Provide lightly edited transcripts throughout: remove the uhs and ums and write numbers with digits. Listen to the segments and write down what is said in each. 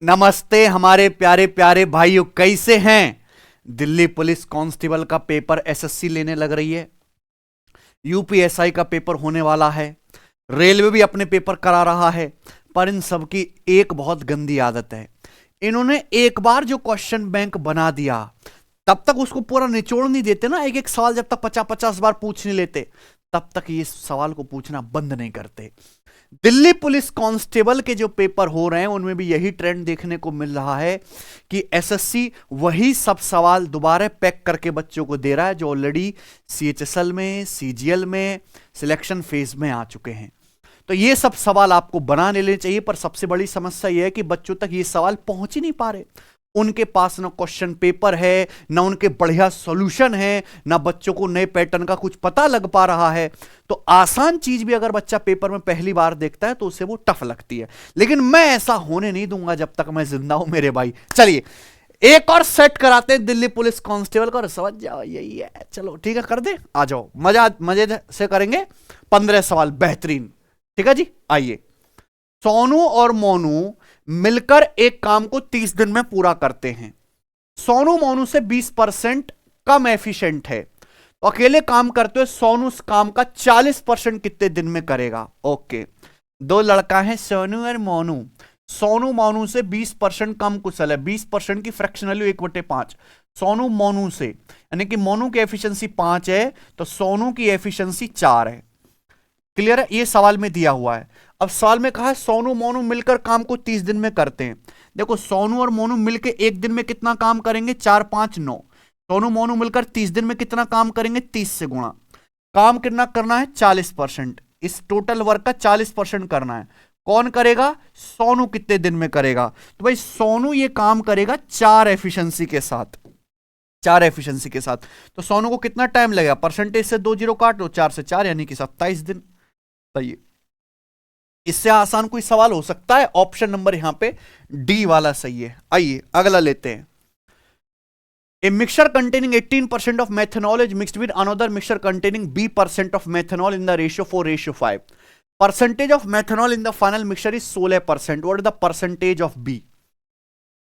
नमस्ते हमारे प्यारे प्यारे भाइयों, कैसे हैं। दिल्ली पुलिस कांस्टेबल का पेपर एसएससी लेने लग रही है। यूपीएसआई का पेपर होने वाला है। रेलवे भी अपने पेपर करा रहा है। पर इन सब की एक बहुत गंदी आदत है। इन्होंने एक बार जो क्वेश्चन बैंक बना दिया, तब तक उसको पूरा निचोड़ नहीं देते ना। एक एक सवाल जब तक 50-50 बार पूछ नहीं लेते, तब तक ये सवाल को पूछना बंद नहीं करते। दिल्ली पुलिस कांस्टेबल के जो पेपर हो रहे हैं उनमें भी यही ट्रेंड देखने को मिल रहा है कि एसएससी वही सब सवाल दोबारा पैक करके बच्चों को दे रहा है जो ऑलरेडी सीएचएसएल में, सीजीएल में सिलेक्शन फेज में आ चुके हैं। तो ये सब सवाल आपको बना लेने चाहिए, पर सबसे बड़ी समस्या यह है कि बच्चों तक ये सवाल पहुंच ही नहीं पा रहे। उनके पास ना क्वेश्चन पेपर है, ना उनके बढ़िया सॉल्यूशन है, ना बच्चों को नए पैटर्न का कुछ पता लग पा रहा है। तो आसान चीज भी अगर बच्चा पेपर में पहली बार देखता है तो उसे वो टफ लगती है। लेकिन मैं ऐसा होने नहीं दूंगा जब तक मैं जिंदा हूं मेरे भाई। चलिए एक और सेट कराते हैं दिल्ली पुलिस कांस्टेबल का, और समझ जाओ यही है। चलो ठीक है, कर दे, आ जाओ, मजे से करेंगे। 15 सवाल बेहतरीन। ठीक है जी, आइए। सोनू और मोनू मिलकर एक काम को 30 दिन में पूरा करते हैं। सोनू मोनू से 20% कम एफिशिएंट है, तो अकेले काम करते हुए सोनू उस काम का 40% कितने दिन में करेगा। ओके, दो लड़का है सोनू और मोनू। सोनू मोनू से 20% कम कुशल है। 20% की फ्रैक्शन वैल्यू 1/5। सोनू मोनू से, यानी कि मोनू की एफिशिएंसी 5 है तो सोनू की एफिशिएंसी 4 है। क्लियर है, ये सवाल में दिया हुआ है। अब सवाल में कहा है सोनू मोनू मिलकर काम को 30 दिन में करते हैं। देखो सोनू और मोनू मिलकर एक दिन में कितना काम करेंगे, 4 5 9। सोनू मोनू मिलकर 30 दिन में कितना काम करेंगे, 30 से गुणा। काम कितना करना है, 40%। इस टोटल वर्क का 40% करना है। कौन करेगा, सोनू कितने दिन में करेगा। तो भाई सोनू ये काम करेगा 4 एफिशिएंसी के साथ। 4 एफिशिएंसी के साथ तो सोनू को कितना टाइम लगेगा, परसेंटेज से 2 जीरो काट लो, 4 से 4 यानी कि 27 दिन। सही है। इससे आसान कोई सवाल हो सकता है? ऑप्शन नंबर यहां पे डी वाला सही है। आइए अगला लेते हैं। A mixture containing 18% of methanol is mixed with another mixture containing B% of methanol in the ratio 4:5. Percentage of methanol in the final mixture is 16%. What is the percentage of B?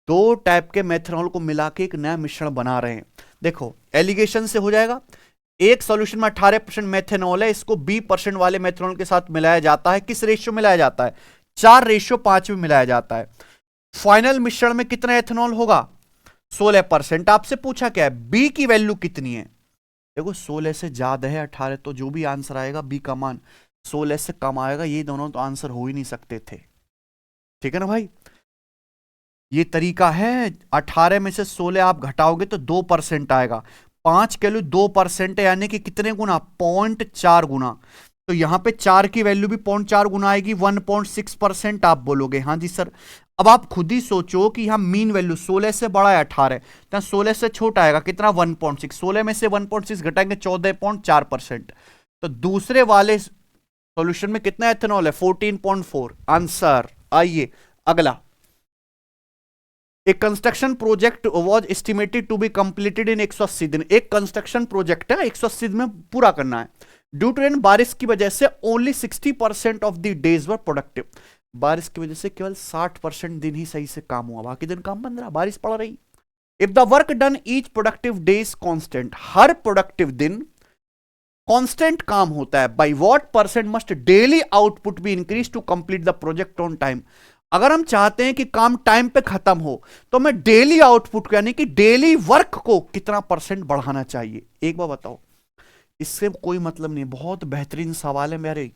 दो type के methanol को मिला के एक नया मिश्रण बना रहे हैं। देखो एलिगेशन से हो जाएगा। एक सॉल्यूशन में 18% मेथनॉल है, इसको 20% वाले मेथनॉल के साथ मिलाया जाता है। किस रेशियो में मिलाया जाता है, 4:5 में मिलाया जाता है। फाइनल मिश्रण में कितना एथेनॉल होगा, 16%। आपसे पूछा क्या है, बी की वैल्यू कितनी है। देखो 16 से ज्यादा है 18, तो जो भी आंसर आएगा बी का मान 16 से कम आएगा। ये दोनों तो आंसर हो ही नहीं सकते थे। ठीक है ना भाई, ये तरीका है। 18 में से 16 आप घटाओगे तो 2% आएगा। 5 के लिए 2% है, यानी कि कितने गुना, 0.4 गुना। तो यहां पे 4 की वैल्यू भी 0.4 गुना आएगी, 1.6% आप बोलोगे। हाँ जी सर। अब आप खुद ही सोचो कि यहां मीन वैल्यू 16 से बड़ा है 18, तो 16 से छोटा आएगा कितना, 1.6। 16 में से 1.6 घटाएंगे 14.4%। तो दूसरे वाले सॉल्यूशन में कितना एथेनॉल है, 14.4 आंसर। आइए अगला। एक construction project was estimated to be completed in 180 दिन। एक कंस्ट्रक्शन प्रोजेक्ट है, 180 दिन में पूरा करना है। ड्यू टू रेन, बारिश की वजह से only 60% of the days were productive. बारिश की वजह से केवल 60% दिन ही सही से काम हुआ, बाकी दिन काम बंद रहा, बारिश पड़ रही। If the work done each productive day is constant, हर प्रोडक्टिव दिन कांस्टेंट काम होता है। By what percent must daily output be increase to complete the project on time. अगर हम चाहते हैं कि काम टाइम पे खत्म हो तो मैं डेली आउटपुट यानी कि डेली वर्क को कितना % बढ़ाना चाहिए, एक बार बताओ। इससे कोई मतलब नहीं। बहुत बेहतरीन सवाल है मेरे।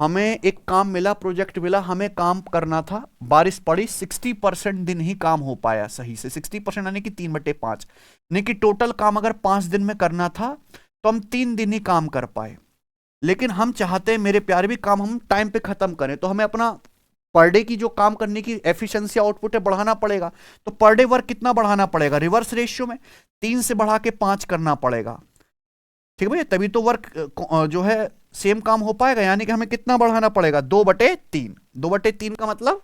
हमें एक काम मिला, प्रोजेक्ट मिला, हमें काम करना था, बारिश पड़ी, 60% दिन ही काम हो पाया सही से। 60% यानी कि 3/5, यानी कि टोटल काम अगर 5 दिन में करना था तो हम 3 दिन ही काम कर पाए। लेकिन हम चाहते हैं मेरे प्यारे भी काम हम टाइम पे खत्म करें, तो हमें अपना पर डे की जो काम करने की एफिशिएंसी आउटपुट है बढ़ाना पड़ेगा। तो पर डे वर्क कितना बढ़ाना पड़ेगा, रिवर्स रेशियो में 3 से बढ़ा के 5 करना पड़ेगा। ठीक है भैया, तभी तो वर्क जो है सेम काम हो पाएगा। यानी कि हमें कितना बढ़ाना पड़ेगा, 2/3। 2/3 का मतलब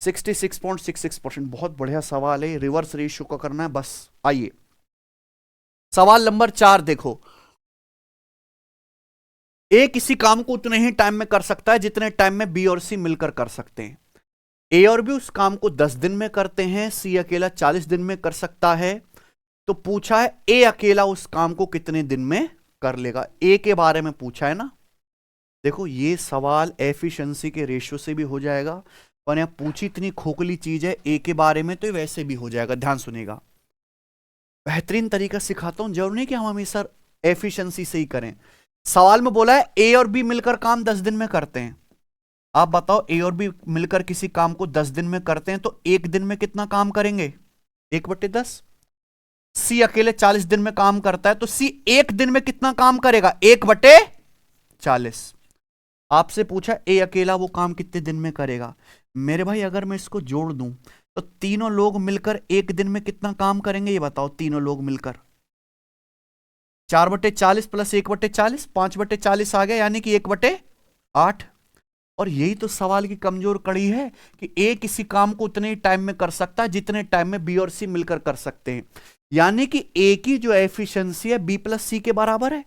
66.66%। बहुत बढ़िया सवाल है, रिवर्स रेशियो का करना है बस। आइए सवाल नंबर 4 देखो। ए किसी काम को उतने ही टाइम में कर सकता है जितने टाइम में बी और सी मिलकर कर सकते हैं। ए और बी उस काम को 10 दिन में करते हैं, सी अकेला 40 दिन में कर सकता है। तो पूछा है ए अकेला उस काम को कितने दिन में कर लेगा, ए के बारे में पूछा है ना। देखो ये सवाल एफिशिएंसी के रेशियो से भी हो जाएगा, और यहां पूछी इतनी खोखली चीज है ए के बारे में, तो ये वैसे भी हो जाएगा। ध्यान सुनेगा, बेहतरीन तरीका सिखाता हूं, जरूर नहीं कि हम हमेशा एफिशिएंसी से ही करें। सवाल में बोला है ए और बी मिलकर काम 10 दिन में करते हैं। आप बताओ ए और बी मिलकर किसी काम को 10 दिन में करते हैं, तो एक दिन में कितना काम करेंगे, 1/10। सी अकेले 40 दिन में काम करता है, तो सी एक दिन में कितना काम करेगा, 1/40। आपसे पूछा ए अकेला वो काम कितने दिन में करेगा। मेरे भाई अगर मैं इसको जोड़ दूं तो तीनों लोग मिलकर एक दिन में कितना काम करेंगे, ये बताओ। तीनों लोग मिलकर 4/40 प्लस 1/40, 5/40 आ गया, यानी कि 1/8। और यही तो सवाल की कमजोर कड़ी है कि ए किसी काम को उतने ही टाइम में कर सकता है जितने टाइम में बी और सी मिलकर कर सकते हैं। यानी कि ए की जो एफिशिएंसी है बी प्लस सी के बराबर है।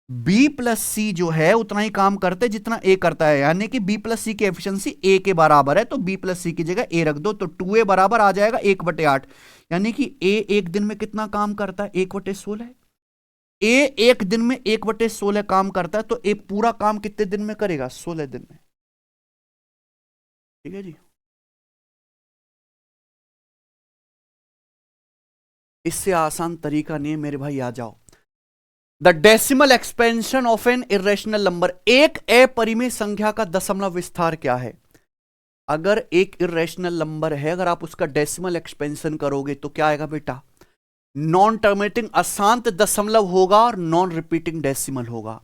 बी प्लस सी जो है उतना ही काम करते हैं जितना ए करता है, यानी कि बी प्लस सी की एफिशिएंसी ए के बराबर है। तो बी प्लस सी की जगह ए रख दो, तो 2a बराबर आ जाएगा 1/8। यानी कि ए एक दिन में कितना काम करता है, 1/16। ए एक दिन में 1/16 काम करता है, तो ए पूरा काम कितने दिन में करेगा, 16 दिन में। ठीक है जी, इससे आसान तरीका नहीं है मेरे भाई, आ जाओ। The decimal expansion of an irrational number, एक अपरिमेय संख्या का दशमलव विस्तार क्या है। अगर एक इरेशनल नंबर है, अगर आप उसका डेसिमल एक्सपेंशन करोगे तो क्या आएगा बेटा, नॉन टर्मिनेटिंग अशांत दशमलव होगा और नॉन रिपीटिंग डेसिमल होगा।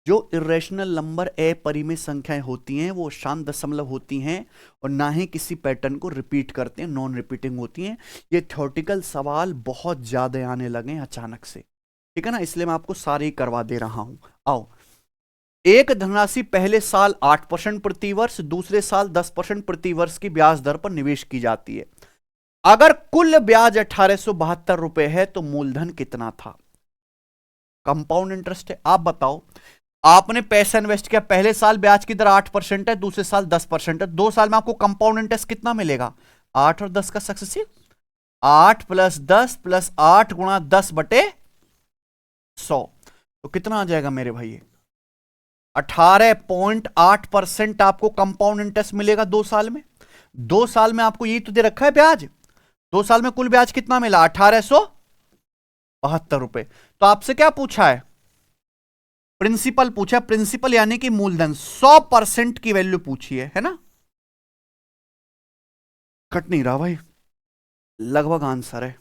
जो इरेशनल नंबर अपरिमेय संख्याएं होती हैं वो शांत दशमलव होती हैं और ना ही किसी पैटर्न को रिपीट करते हैं, नॉन रिपीटिंग होती हैं। ये थ्योरेटिकल सवाल बहुत ज्यादा आने लगे अचानक से, ठीक है ना, इसलिए मैं आपको सारे ही करवा दे रहा हूं। आओ, एक धनराशि पहले साल 8% प्रति वर्ष, दूसरे साल 10% प्रति वर्ष की ब्याज दर पर निवेश की जाती है। अगर कुल ब्याज 1872 रुपए है तो मूलधन कितना था। कंपाउंड इंटरेस्ट है। आप बताओ, आपने पैसा इन्वेस्ट किया, पहले साल ब्याज की दर 8% है, दूसरे साल 10% है, 2 साल में आपको कंपाउंड इंटरेस्ट कितना मिलेगा, 8 और 10 का सक्सेसिव, 8 + 10 + 8 × 10/100, तो कितना आ जाएगा मेरे भाई, 18.8% आपको कंपाउंड इंटरेस्ट मिलेगा 2 साल में। 2 साल में आपको यही तो दे रखा है ब्याज, 2 साल में कुल ब्याज कितना मिला, 1872 रुपए। तो आपसे क्या पूछा है, प्रिंसिपल पूछा, प्रिंसिपल यानी कि मूलधन, 100% की वैल्यू पूछी है ना। कट नहीं रहा भाई, लगभग आंसर है।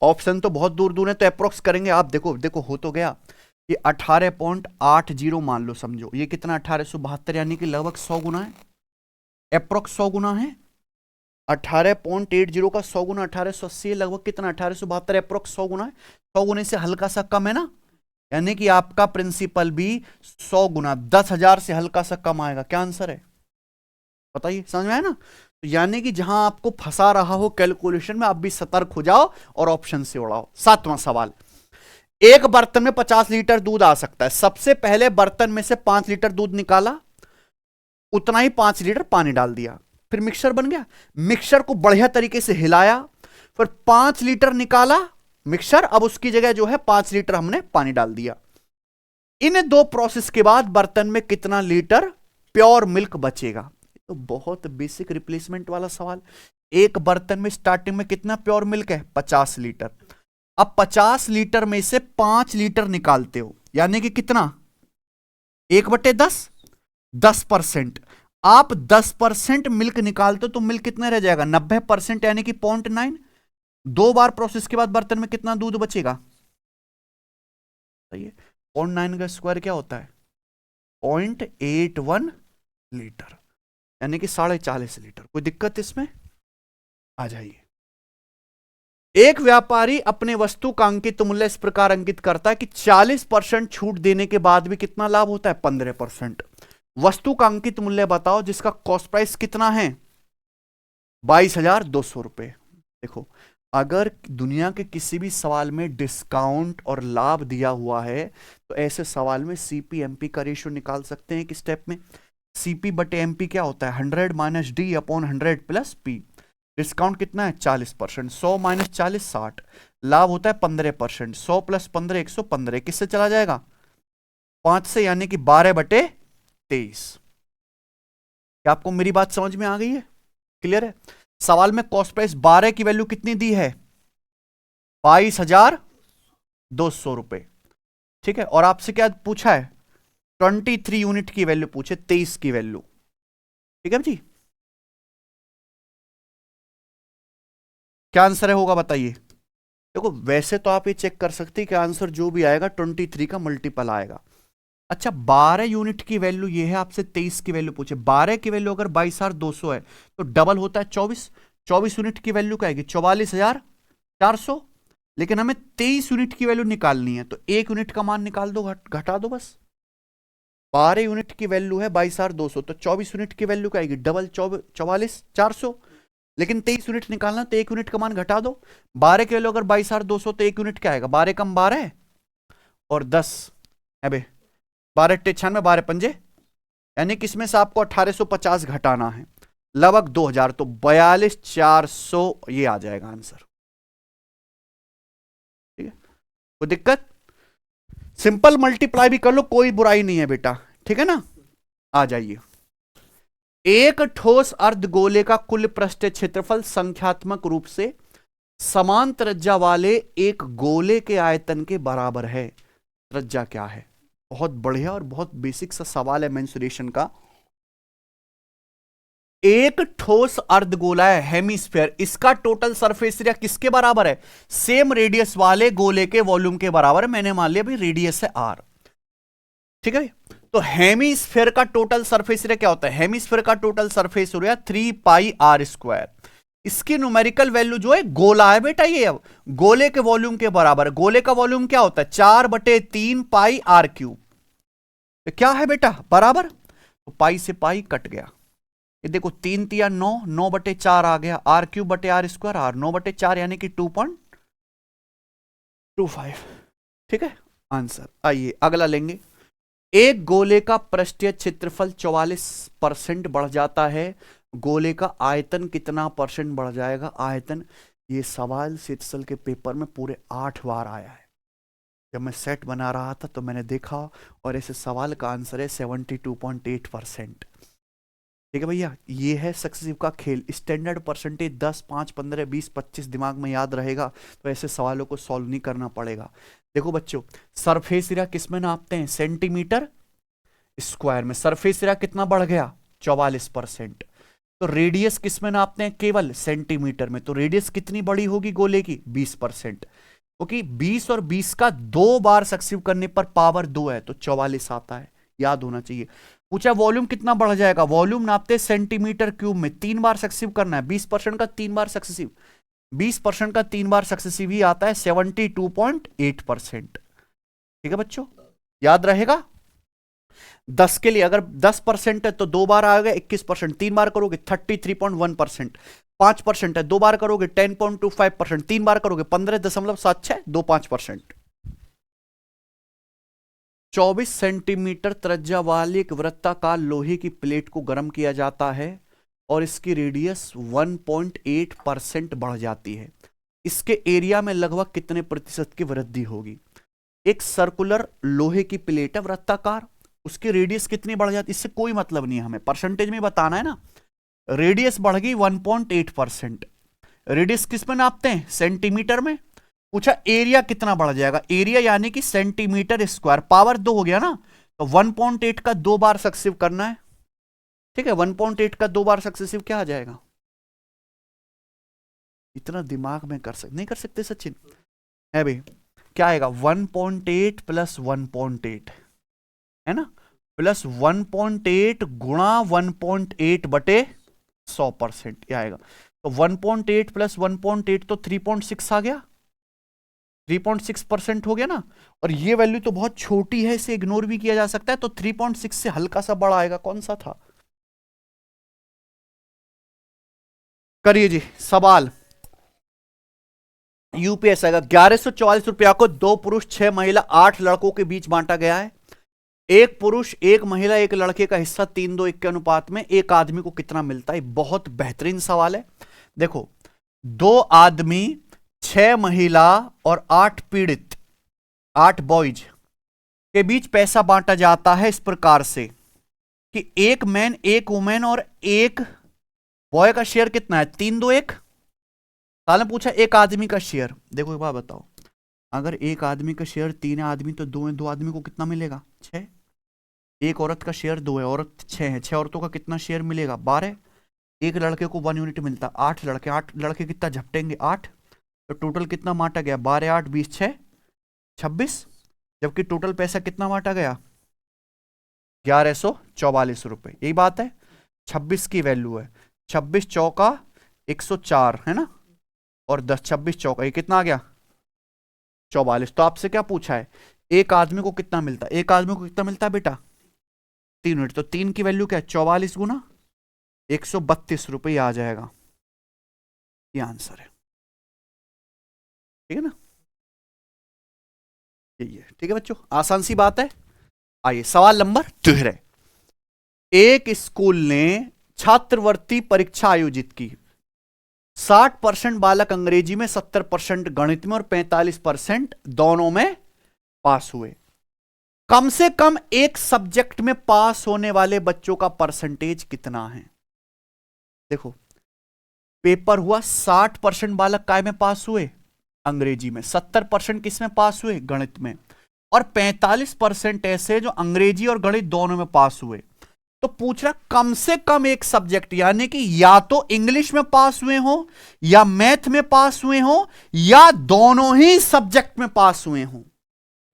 ऑप्शन तो बहुत दूर दूर है, तो अप्रोक्स करेंगे आप। देखो देखो हो तो गया, ये 18.80 मान लो, समझो ये कितना 1872, यानी कि लगभग 100 गुना है, अप्रोक्स 100 गुना है। 18.80 का 100 गुना 1880 लगभग कितना, 1872 अप्रोक्स 100 गुना है। 100 गुने से हल्का सा कम है ना, यानी कि आपका प्रिंसिपल भी 100 गुना 10,000 से हल्का सा कम आएगा। क्या आंसर है बताइए, समझ में आया ना। तो यानी कि जहां आपको फंसा रहा हो कैलकुलेशन में, आप भी सतर्क हो जाओ और ऑप्शन से उड़ाओ। 7वां सवाल, एक बर्तन में 50 लीटर दूध आ सकता है। सबसे पहले बर्तन में से 5 लीटर दूध निकाला, उतना ही 5 लीटर पानी डाल दिया, फिर मिक्सर बन गया। मिक्सर को बढ़िया तरीके से हिलाया, फिर 5 लीटर निकाला मिक्सर, अब उसकी जगह जो है 5 लीटर हमने पानी डाल दिया। इन 2 प्रोसेस के बाद बर्तन में कितना लीटर प्योर मिल्क बचेगा। तो बहुत बेसिक रिप्लेसमेंट वाला सवाल। एक बर्तन में स्टार्टिंग में कितना प्योर मिल्क है, 50 लीटर। अब 50 लीटर में से 5 लीटर निकालते हो, यानी कि कितना, 1/10, 10%। आप 10% मिल्क निकालते हो तो मिल्क कितना रह जाएगा, 90%, यानी कि 0.9। 2 बार प्रोसेस के बाद बर्तन में कितना दूध बचेगा, सही है, 0.9 का स्क्वायर क्या होता है, 0.81 लीटर, यानी कि 40.5 लीटर। कोई दिक्कत इसमें, आ जाइए। एक व्यापारी अपने वस्तु का अंकित मूल्य इस प्रकार अंकित करता है कि 40% छूट देने के बाद भी कितना लाभ होता है, 15%। वस्तु का अंकित मूल्य बताओ जिसका कॉस्ट प्राइस कितना है, 22,200 रुपए। देखो, अगर दुनिया के किसी भी सवाल में डिस्काउंट और लाभ दिया हुआ है तो ऐसे सवाल में सीपीएमपी का रेशियो निकाल सकते हैं एक स्टेप में। सीपी बटे एमपी क्या होता है 100 minus D upon 100 plus P. Discount कितना है 40%, 100 माइनस 40 60, लाभ होता है 15%, 100 प्लस 15 115, किससे चला जाएगा 5 से, यानी कि 12/23। क्या आपको मेरी बात समझ में आ गई है, क्लियर है। सवाल में कॉस्ट प्राइस 12 की वैल्यू कितनी दी है 22,200 रुपए, ठीक है। और आपसे क्या पूछा है 23 यूनिट की वैल्यू पूछे, 23 की वैल्यू, ठीक है जी। क्या आंसर है होगा बताइए। देखो वैसे तो आप ये चेक कर सकते हैं कि आंसर जो भी आएगा 23 का मल्टीपल आएगा। अच्छा 12 यूनिट की वैल्यू ये है, आपसे 23 की वैल्यू पूछे, 12 की वैल्यू अगर 22,200 है तो डबल होता है 24, 24 यूनिट की वैल्यू क्या आएगी 44,400, लेकिन हमें 23 यूनिट की वैल्यू निकालनी है तो 1 यूनिट का मान निकाल दो, घटा दो बस। 12 यूनिट की वैल्यू है 22,200, तो 24 यूनिट की वैल्यू क्या आएगी डबल 44,400, लेकिन 23 यूनिट निकालना तो 1 यूनिट का मान घटा दो। 12 की वैल्यू अगर 22,200 तो 1 यूनिट क्या आएगा 12 कम 12 और 10 है बे, 12 96, 12 पंजे, यानी कि इसमें से आपको 1850 घटाना है, लगभग 2000, तो 42,400 ये आ जाएगा आंसर, ठीक है। कोई दिक्कत, सिंपल मल्टीप्लाई भी कर लो कोई बुराई नहीं है बेटा, ठीक है ना। आ जाइए, एक ठोस अर्धगोले का कुल पृष्ठीय क्षेत्रफल संख्यात्मक रूप से समान त्रिज्या वाले एक गोले के आयतन के बराबर है। त्रिज्या क्या है, बहुत बढ़िया और बहुत बेसिक सा सवाल है मेंसुरेशन का। एक ठोस अर्धगोला है हेमिस्फीयर, इसका टोटल सरफेस एरिया किसके बराबर है सेम रेडियस वाले गोले के वॉल्यूम के बराबर है। मैंने मान लिया भाई रेडियस है आर, ठीक है। तो हेमिस्फीयर का टोटल सरफेस एरिया क्या होता है, हेमिस्फीयर का टोटल सरफेस एरिया 3πr²। इसकी न्यूमेरिकल वैल्यू जो है गोला है बेटा, ये अब गोले के वॉल्यूम के बराबर है। गोले का वॉल्यूम क्या होता है 4/3πr³, तो क्या है बेटा बराबर, तो पाई से पाई कट गया, ये देखो 3 तिया 9, 9/4 आ गया, r³/r², r 9/4 यानी कि 2.25, ठीक है आंसर। आइए अगला लेंगे, एक गोले का पृष्ठीय क्षेत्रफल 44% बढ़ जाता है, गोले का आयतन कितना परसेंट बढ़ जाएगा। आयतन, ये सवाल सीएचएसएल के पेपर में पूरे 8 बार आया है। जब मैं सेट बना रहा था तो मैंने देखा, और ऐसे सवाल का आंसर है 72.8%, ठीक है भैया। ये है सक्सेसिव का खेल, स्टैंडर्ड परसेंटेज 10, 5, 15, 20, 25 दिमाग में याद रहेगा, तो ऐसे सवालों को सॉल्व नहीं करना पड़ेगा। देखो बच्चों, सरफेस एरिया किस में नापते हैं सेंटीमीटर स्क्वायर में, सरफेस एरिया कितना बढ़ गया 44%। तो रेडियस किस में नापते हैं केवल सेंटीमीटर में, तो रेडियस कितनी बड़ी होगी गोले की 20%, क्योंकि 20 और 20 का 2 बार सक्सेसिव करने पर पावर 2 है तो 44 आता है, याद होना चाहिए। पूछा वॉल्यूम कितना बढ़ जाएगा, वॉल्यूम नापते सेंटीमीटर क्यूब में, 3 बार सक्सेसिव करना है, 20% का 3 बार सक्सेसिव, 20% का 3 बार सक्सेसिव ही आता है 72.8%, ठीक है बच्चों, याद रहेगा। 10 के लिए अगर 10% है तो 2 बार आएगा 21%, 3 बार करोगे 33.1%, 5% है 2 बार करोगे 10.25%, 3 बार करोगे 15.7625%। 24 सेंटीमीटर त्रिज्या वाली एक वृत्ताकार लोहे की प्लेट को गर्म किया जाता है और इसकी रेडियस 1.8% बढ़ जाती है, इसके एरिया में लगभग कितने प्रतिशत की वृद्धि होगी। एक सर्कुलर लोहे की प्लेट है वृत्ताकार, उसकी रेडियस कितनी बढ़ जाती है, इससे कोई मतलब नहीं है, हमें परसेंटेज में बताना है ना। रेडियस बढ़ गई 1.8%, रेडियस किस में नापते हैं सेंटीमीटर में। पूछा एरिया कितना बढ़ जाएगा, एरिया यानी कि सेंटीमीटर स्क्वायर, पावर 2 हो गया ना, तो 1.8 का 2 बार सक्सेसिव करना है, ठीक है। 1.8 का 2 बार सक्सेसिव क्या आ जाएगा, इतना दिमाग में नहीं कर सकते सचिन, है भाई क्या आएगा 1.8 प्लस 1.8 है ना, प्लस 1.8 गुणा 1.8 बटे 100% यह आएगा। तो 1.8 प्लस 1.8 तो 3.6 आ गया, 3.6% हो गया ना। और ये वैल्यू तो बहुत छोटी है, इसे इग्नोर भी किया जा सकता है, तो 3.6 से हल्का सा बड़ा आएगा, कौन सा था, करिए जी सवाल। यूपीएस आएगा 1144 रुपया को 2 पुरुष 6 महिला 8 लड़कों के बीच बांटा गया है। एक पुरुष, एक महिला, एक लड़के का हिस्सा 3:1 के अनुपात में एक आदमी को कितना मिलता है? बहुत बेहतरीन सवाल है। देखो, 2 आदमी, 6 महिला और 8 पीड़ित, 8 बॉयज के बीच पैसा बांटा जाता है इस प्रकार से कि एक मैन, एक वुमेन और एक बॉय का शेयर कितना है? 3:1। साल ने पूछा एक आदमी का शेयर। देखो एक बात बताओ, अगर एक आदमी का शेयर 3 आदमी तो 2 आदमी को कितना मिलेगा? 6। एक औरत का शेयर 2 है, औरत 6 है, 6 औरतों का कितना शेयर मिलेगा? 12। एक लड़के को 1 यूनिट मिलता, 8 लड़के कितना झपटेंगे? 8। तो टोटल कितना बांटा गया? 12, 8, 20, 6, 26। जबकि टोटल पैसा कितना बांटा गया? 1144 रुपए। यही बात है। 26 की वैल्यू है, 26 चौका 104 है ना, और 10, 26 चौका, ये कितना आ गया? 44। तो आपसे क्या पूछा है? एक आदमी को कितना मिलता है? एक आदमी को कितना मिलता है बेटा? 3 यूनिट। तो 3 की वैल्यू क्या है? 44 गुना 132 रुपये आ जाएगा। ये आंसर है, ठीक है ना? यही है, ठीक है बच्चों, आसान सी बात है। आइए सवाल नंबर 13। एक स्कूल ने छात्रवृत्ति परीक्षा आयोजित की। 60% बालक अंग्रेजी में, 70% गणित में और 45% दोनों में पास हुए। कम से कम एक सब्जेक्ट में पास होने वाले बच्चों का परसेंटेज कितना है? देखो, पेपर हुआ, 60% बालक काय में पास हुए? अंग्रेजी में। 70% किस में पास हुए? गणित में। और 45% ऐसे जो अंग्रेजी और गणित दोनों में पास हुए। तो पूछ रहा कम से कम एक सब्जेक्ट, यानी कि या तो इंग्लिश में पास हुए हो, या मैथ में पास हुए हो, या दोनों ही सब्जेक्ट में पास हुए हो,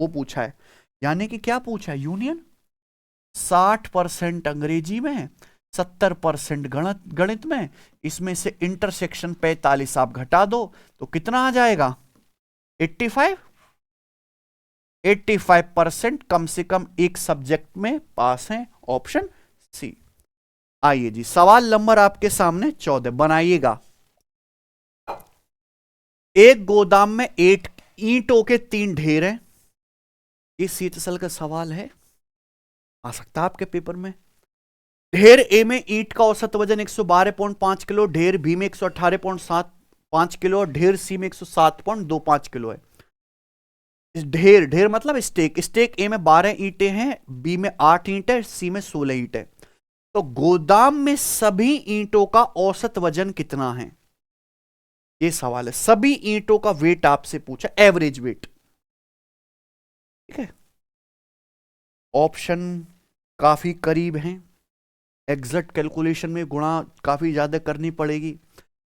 वो पूछा है। यानी कि क्या पूछा है? यूनियन। 60% अंग्रेजी में, 70% गणित में, इसमें से इंटरसेक्शन 45 आप घटा दो तो कितना आ जाएगा? 85। 85% कम से कम एक सब्जेक्ट में पास हैं, ऑप्शन सी। आइए जी, सवाल नंबर आपके सामने 14 बनाइएगा। एक गोदाम में 8 ईंटों के 3 ढेर हैं। ये सीतसल का सवाल है, आ सकता है आपके पेपर में। ढेर ए में ईंट का औसत वजन 112.5 किलो, ढेर बी में 118.75 किलो और ढेर सी में 107.25 किलो है। ढेर, ढेर मतलब स्टेक। स्टेक ए में 12 ईंटें हैं, बी में 8 ईंट है, सी में 16 ईंट है। तो गोदाम में सभी ईंटों का औसत वजन कितना है? ये सवाल है। सभी ईंटों का वेट आपसे पूछा, एवरेज वेट, ठीक है। ऑप्शन काफी करीब हैं, एग्जैक्ट कैलकुलेशन में गुणा काफी ज्यादा करनी पड़ेगी।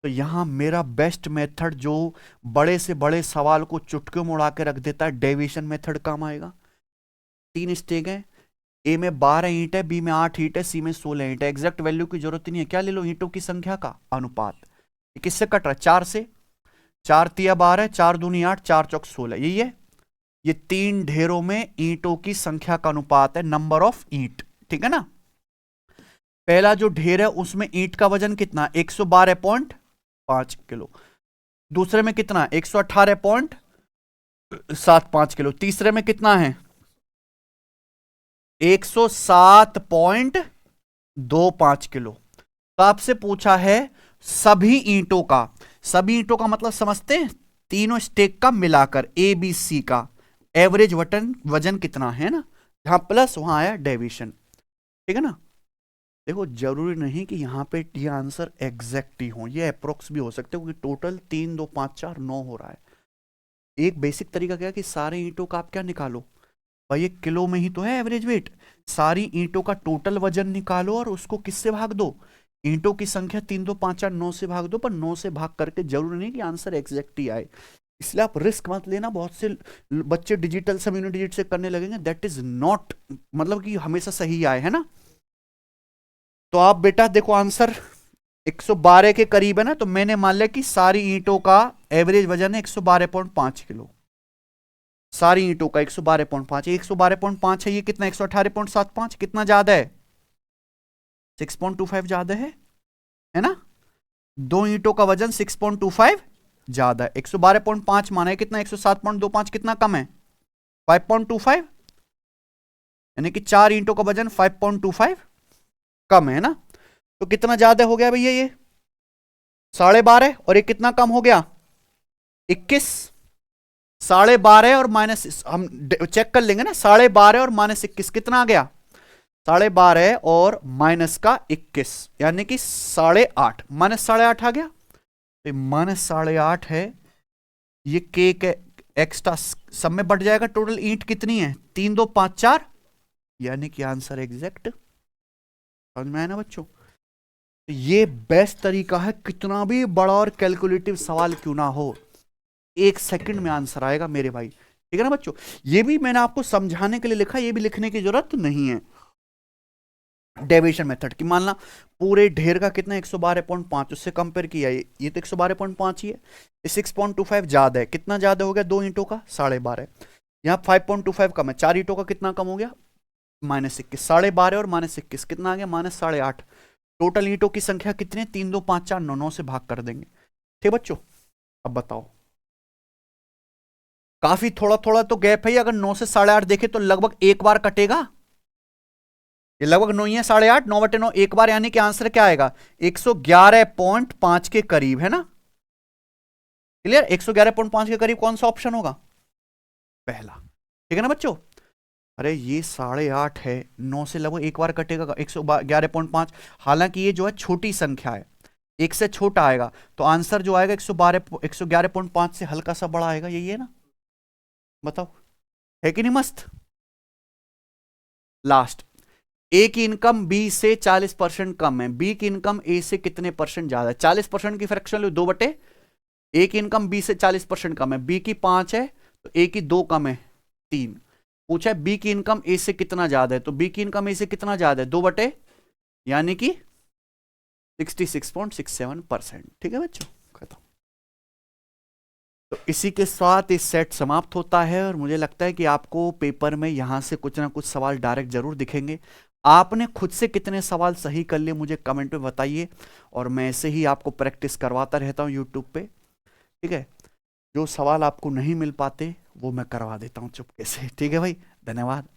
तो यहां मेरा बेस्ट मेथड, जो बड़े से बड़े सवाल को चुटकियों में उड़ा के रख देता है, डेविएशन मेथड काम आएगा। 3 स्टेक है, ए में 12 ईंट है, बी में 8 ईंट है, सी में 16 ईंट है। एग्जैक्ट वैल्यू की जरूरत ही नहीं है, क्या ले लो? ईंटों की संख्या का अनुपात। ये किससे कट रहा है? 4 से। 4 तिया 12, 4 दूनी 8, 4 चौक 16, यही है। ये 3 ढेरों में ईंटों की संख्या का अनुपात है, नंबर ऑफ ईंट, ठीक है ना। पहला जो ढेर है उसमें ईंट का वजन कितना? 112.5 किलो। दूसरे में कितना? 118.75 किलो। तीसरे में कितना है? 107.25 किलो। तो आपसे पूछा है सभी ईंटों का, सभी ईंटों का मतलब समझते हैं, तीनों स्टेक का मिलाकर, ए बी सी का एवरेज वजन कितना है ना। जहां प्लस वहां आया डेविएशन, ठीक है ना। देखो, जरूरी नहीं कि यहां पे ये आंसर एग्जैक्ट ही हो, ये अप्रोक्स भी हो सकते हैं, क्योंकि टोटल 3, 2, 5, 4, 9 हो रहा है। एक बेसिक तरीका क्या है कि सारे ईंटों का आप क्या निकालो भाई, ये किलो में ही तो है एवरेज वेट। सारी ईंटों का टोटल वजन निकालो और उसको किससे भाग दो? ईंटों की संख्या 3, 2, 5, 4, 9 से भाग दो। पर 9 से भाग करके जरूरी नहीं कि आंसर एग्जैक्ट ही आए, इसलिए आप रिस्क मत लेना। बहुत से बच्चे डिजिटल सम यूनिट डिजिट से करने लगेंगे, दैट इज नॉट मतलब कि हमेशा सही आए, है ना। तो आप बेटा देखो, आंसर 112 के करीब है ना, तो मैंने मान लिया कि सारी ईंटों का एवरेज वजन है 112.5 किलो। सारी ईंटों का 112.5, 112.5 है, ये कितना? 118.75, कितना ज्यादा है? 6.25 ज्यादा है ना। 2 ईंटों का वजन 6.25 ज्यादा है। 112.5 माना है कितना? 107.25 कितना कम है? 5.25, यानी कि 4 ईंटों का वजन 5.25 कम है ना। तो कितना ज्यादा हो गया भैया, ये 12.5 और ये कितना कम हो गया 21। 12.5 और माइनस हम चेक कर लेंगे ना, 12.5 और -21 कितना आ गया 12.5 और माइनस का 21 यानी कि 8.5 -8.5 आ गया। तो -8.5 है ये के एक्स्ट्रा सब में बढ़ जाएगा। टोटल ईंट कितनी है 3 2 5 4 यानी कि आंसर एग्जैक्ट। समझ में आया ना बच्चों। ये बेस्ट तरीका है, कितना भी बड़ा और कैलकुलेटिव सवाल क्यों ना हो 1 सेकंड में आंसर आएगा मेरे भाई, ठीक है ना बच्चों। ये भी मैंने आपको समझाने के लिए लिखा, ये भी लिखने की जरूरत नहीं है। डेविएशन मेथड की मानना पूरे ढेर का कितना 112.5 उससे कंपेयर किया, ये तो 112.5 ही है, 6.25 ज्यादा है। कितना ज्यादा हो गया 2 ईंटों का 12.5, यहाँ 5.25 कम है, 4 ईंटों का कितना कम हो गया -21। 12.5 और -21 कितना आ गया -8.5। टोटल ईंटों की संख्या कितनी है 3 2 5 4 9 9 से भाग कर देंगे, ठीक बच्चों। अब बताओ, काफी थोड़ा थोड़ा तो गैप है, अगर 9 से 8.5 देखे तो लगभग एक बार कटेगा, ये लगभग 9 ही है 8.5 9/9 एक बार, यानी कि आंसर क्या आएगा 111.5 के करीब है ना। क्लियर, 111.5 के करीब कौन सा ऑप्शन होगा पहला, ठीक है ना बच्चों। अरे ये 8.5 है, 9 से लगभग एक बार कटेगा 111.5। हालांकि ये जो है छोटी संख्या है, एक से छोटा आएगा, तो आंसर जो आएगा 111.5 से हल्का सा बड़ा आएगा, यही है ना। बताओ है कि नहीं मस्त। लास्ट, ए की इनकम बी से 40% कम है, बी की इनकम ए से कितने परसेंट ज्यादा है। 40% की फ्रैक्शन लो 2/, ए की इनकम बी से 40% कम है, बी की 5 है तो ए की 2 कम है 3। पूछा है बी की इनकम ए से कितना ज्यादा है, तो बी की इनकम ए से कितना ज्यादा है 2/, यानी कि 66.67%, ठीक है बच्चों खत्म। तो इसी के साथ इस सेट समाप्त होता है, और मुझे लगता है कि आपको पेपर में यहां से कुछ ना कुछ सवाल डायरेक्ट जरूर दिखेंगे। आपने खुद से कितने सवाल सही कर लिए मुझे कमेंट में बताइए, और मैं ऐसे ही आपको प्रैक्टिस करवाता रहता हूं यूट्यूब पे, ठीक है। जो सवाल आपको नहीं मिल पाते वो मैं करवा देता हूं चुपके से, ठीक है भाई। धन्यवाद।